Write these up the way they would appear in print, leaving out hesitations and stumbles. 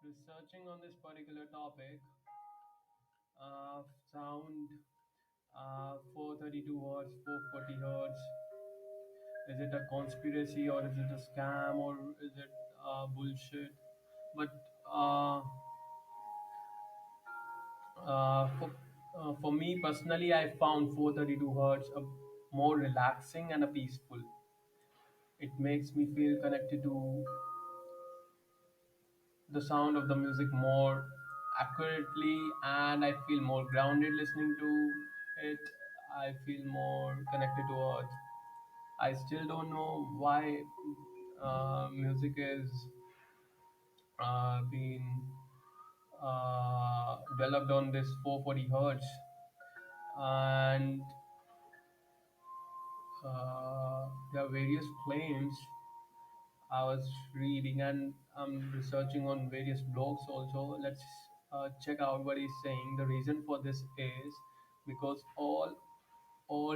Researching on this particular topic, sound 432 hertz, 440 hertz. Is it a conspiracy or is it a scam or is it bullshit? But for me personally, I found 432 hertz more relaxing and a peaceful. It makes me feel connected to the sound of the music more accurately, and I feel more grounded listening to it. I feel more connected to earth. I still don't know why music is being developed on this 440 hertz, and there are various claims. I was reading and I'm researching on various blogs also. Let's check out what he's saying. The reason for this is because all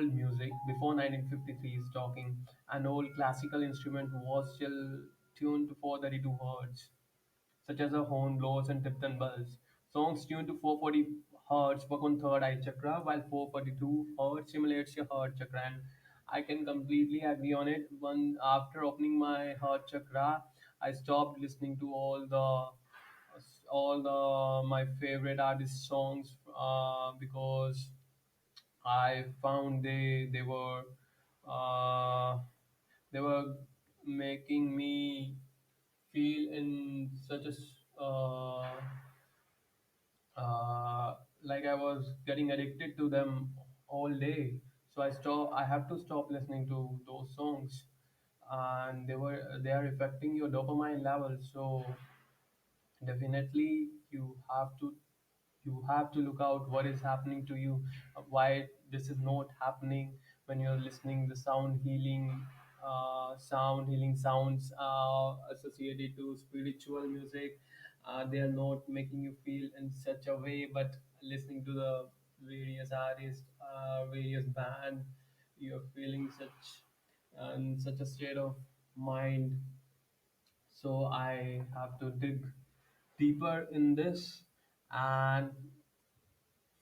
music before 1953 is talking, an old classical instrument was still tuned to 432 hertz, such as a horn blows and Tipton bells. Songs tuned to 440 hertz work on third eye chakra, while 442 hertz stimulates your heart chakra. And I can completely agree on it. One after opening my heart chakra, I stopped listening to all the my favorite artist songs because I found uh, they were making me feel in such a like I was getting addicted to them all day. So I have to stop listening to those songs, and they are affecting your dopamine levels. So definitely you have to look out what is happening to you, why this is not happening when you're listening the sound healing sounds associated to spiritual music. They are not making you feel in such a way, but listening to the various artists, various band, you're feeling such a state of mind. So I have to dig deeper in this, and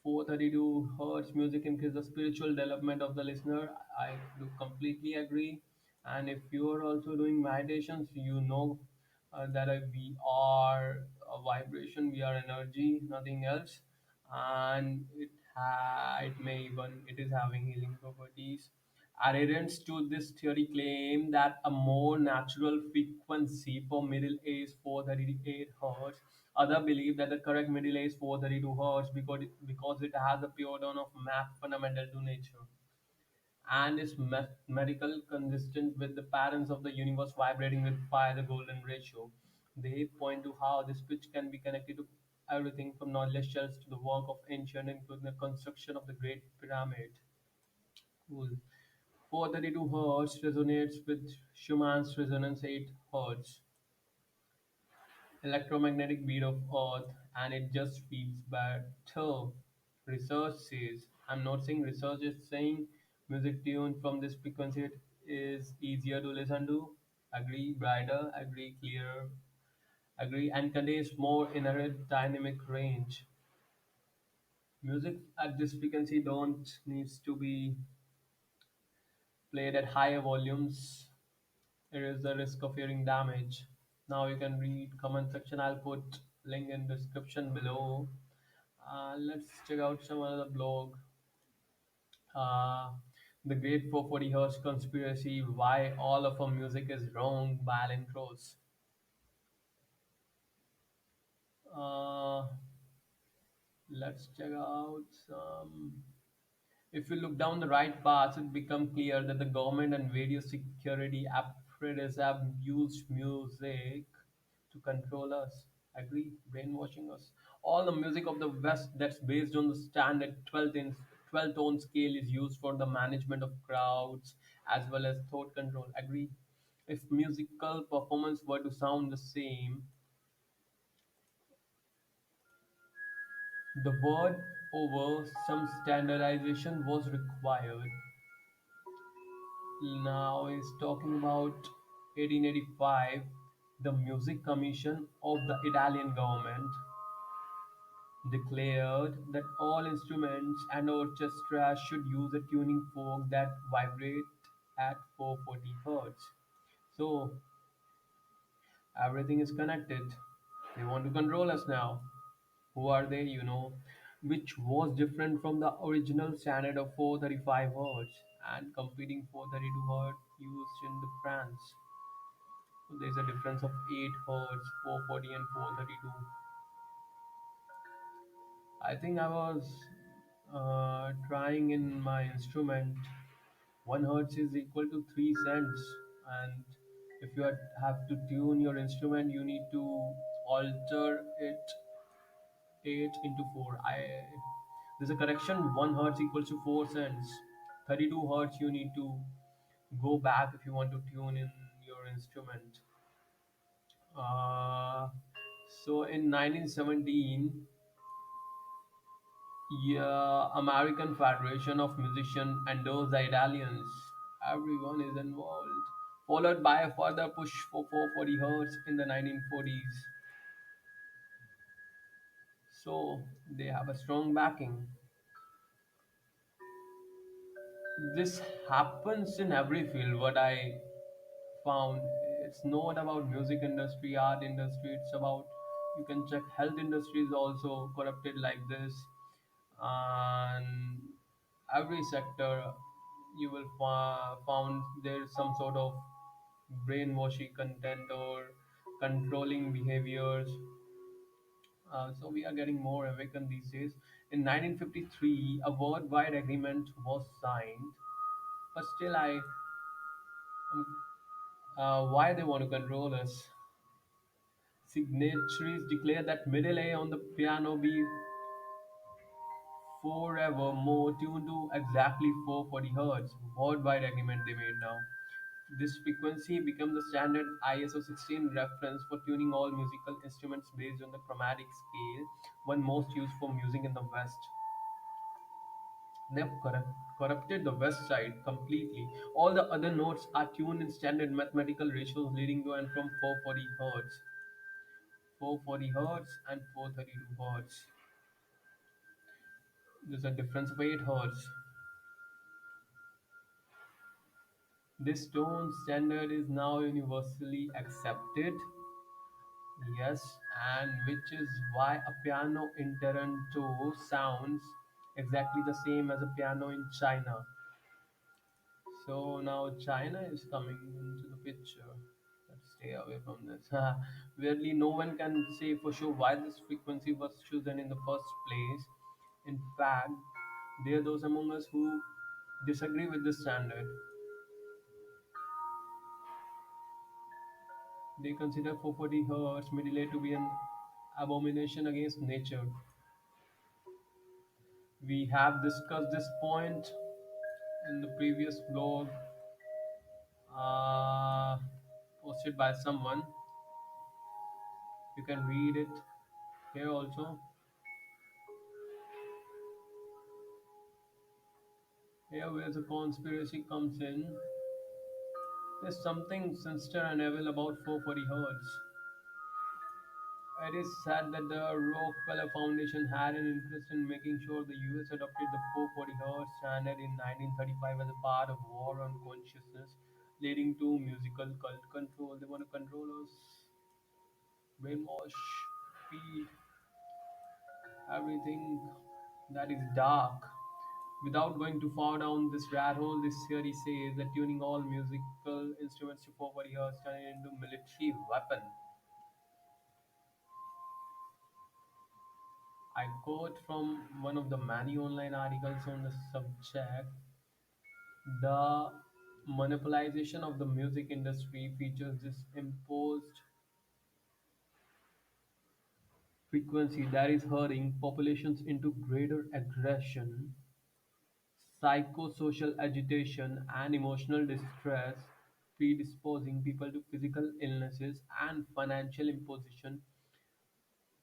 432 hertz music increases the spiritual development of the listener. I do completely agree. And if you are also doing meditations, you know that we are a vibration, we are energy, nothing else. And it is having healing properties. Adherents to this theory claim that a more natural frequency for middle is 438 Hz. Others believe that the correct middle is 432 Hz because it has a pure tone of math fundamental to nature and is mathematical consistent with the patterns of the universe vibrating with pi, the golden ratio. They point to how this pitch can be connected to everything from knowledge shells to the work of ancient, including the construction of the Great Pyramid. Cool. 432 Hz resonates with Schumann's resonance 8 Hz electromagnetic beat of Earth, and it just feels better. Research says, I'm not saying research is saying music tuned from this frequency is easier to listen to. Agree, brighter, agree, clearer, agree, and contains more inherent dynamic range. Music at this frequency don't needs to be played at higher volumes. There is the risk of hearing damage. Now you can read comment section. I'll put link in description below. Let's check out some other blog. Uh, the Great 440 Hertz Conspiracy: Why All of Our Music Is Wrong by Alan Cross. Uh, let's check out some. If you look down the right paths, it becomes clear that the government and various security apparatus have used music to control us. Agree? Brainwashing us. All the music of the West that's based on the standard 12 tone scale is used for the management of crowds as well as thought control. Agree? If musical performance were to sound the same, the word over some standardization was required. Now is talking about 1885. The Music Commission of the Italian government declared that all instruments and orchestras should use a tuning fork that vibrate at 440 Hz. So everything is connected. They want to control us now. Who are they? Which was different from the original standard of 435 Hz and competing 432 Hz used in the France. So there's a difference of 8 Hz, 440 and 432. I think I was trying in my instrument. 1 Hz is equal to 3 cents, and if you have to tune your instrument, you need to alter it 8 into 4. There's a correction. 1 Hz equals to 4 cents. 32 Hz you need to go back if you want to tune in your instrument. Uh, so in 1917, yeah, American Federation of Musicians endorsed the Italians. Everyone is involved. Followed by a further push for 440 Hz in the 1940s. So they have a strong backing. This happens in every field. What I found, it's not about music industry, art industry. It's about, you can check, health industry is also corrupted like this, and every sector you will found there's some sort of brainwashing content or controlling behaviors. So we are getting more awakened these days. In 1953, a worldwide agreement was signed, but still, um, why they want to control us? Signatories declare that middle A on the piano be forevermore tuned to exactly 440 Hz. Worldwide agreement they made now. This frequency becomes the standard ISO 16 reference for tuning all musical instruments based on the chromatic scale, one most used for music in the West. They've corrupted the West side completely. All the other notes are tuned in standard mathematical ratios leading to and from 440 Hz, 440 Hz and 432 Hz. There's a difference of 8 Hz. This tone standard is now universally accepted. Yes, and which is why a piano in Toronto sounds exactly the same as a piano in China. So now China is coming into the picture. Let's stay away from this. Weirdly, no one can say for sure why this frequency was chosen in the first place. In fact, there are those among us who disagree with this standard. They consider 440 Hz delay to be an abomination against nature. We have discussed this point in the previous blog uh, posted by someone. You can read it here also. Here, where the conspiracy comes in, there's something sinister and evil about 440 Hz. It is said that the Rockefeller Foundation had an interest in making sure the US adopted the 440 Hz standard in 1935 as a part of war on consciousness, leading to musical cult control. They want to control us, brainwash, feed, everything that is dark. Without going too far down this rat hole, this theory says that tuning all musical instruments to 440 Hz turn it into military weapon. I quote from one of the many online articles on the subject. The monopolization of the music industry features this imposed frequency that is hurrying populations into greater aggression, psychosocial agitation, and emotional distress, predisposing people to physical illnesses and financial imposition,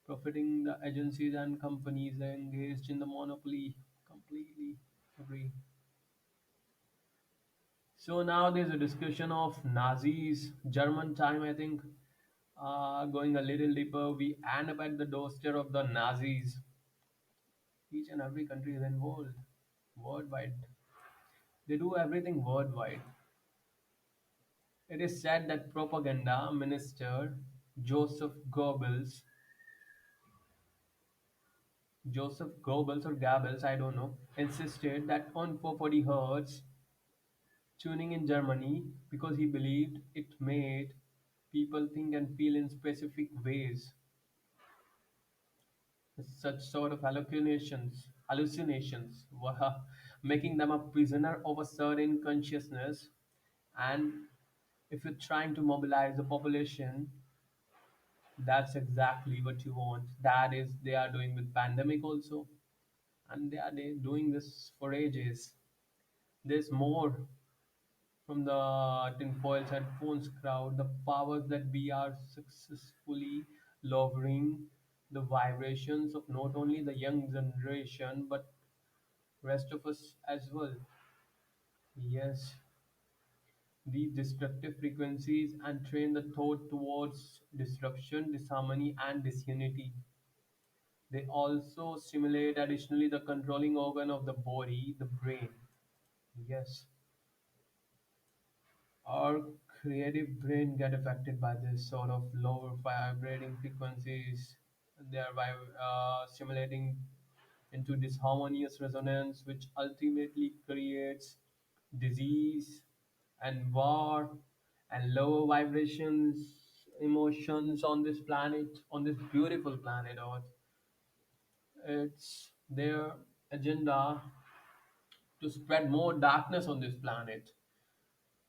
profiting the agencies and companies engaged in the monopoly. Completely agree. So now there's a discussion of Nazis, German time, I think. Going a little deeper, we end up at the doorstep of the Nazis. Each and every country is involved worldwide. They do everything worldwide. It is said that propaganda minister Joseph Goebbels, Joseph Goebbels or Goebbels, I don't know, insisted that on 440 hertz tuning in Germany because he believed it made people think and feel in specific ways. Such sort of hallucinations were making them a prisoner of a certain consciousness. And if you're trying to mobilize the population, that's exactly what you want. That is, they are doing with pandemic also, and they doing this for ages. There's more from the tinfoil headphones crowd. The powers that we are successfully lowering the vibrations of not only the young generation but rest of us as well. Yes, these destructive frequencies and train the thought towards disruption, disharmony, and disunity. They also stimulate additionally the controlling organ of the body, the brain. Yes, our creative brain get affected by this sort of lower vibrating frequencies. They are stimulating into disharmonious resonance, which ultimately creates disease and war and lower vibrations, emotions on this planet, on this beautiful planet Earth. It's their agenda to spread more darkness on this planet.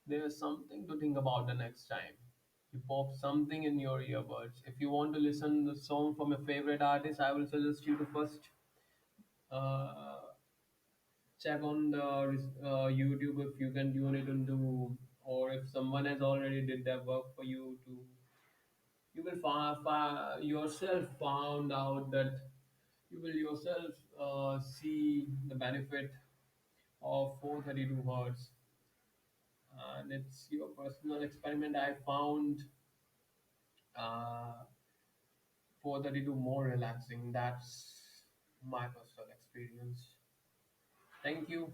There's something to think about the next time. You pop something in your earbuds. If you want to listen the song from your favorite artist, I will suggest you to first uh, check on the YouTube if you can tune it into, or if someone has already did that work for you to, you will yourself found out that you will yourself see the benefit of 432 hertz, and it's your personal experiment. I found 432 more relaxing. That's my personal experience. Thank you.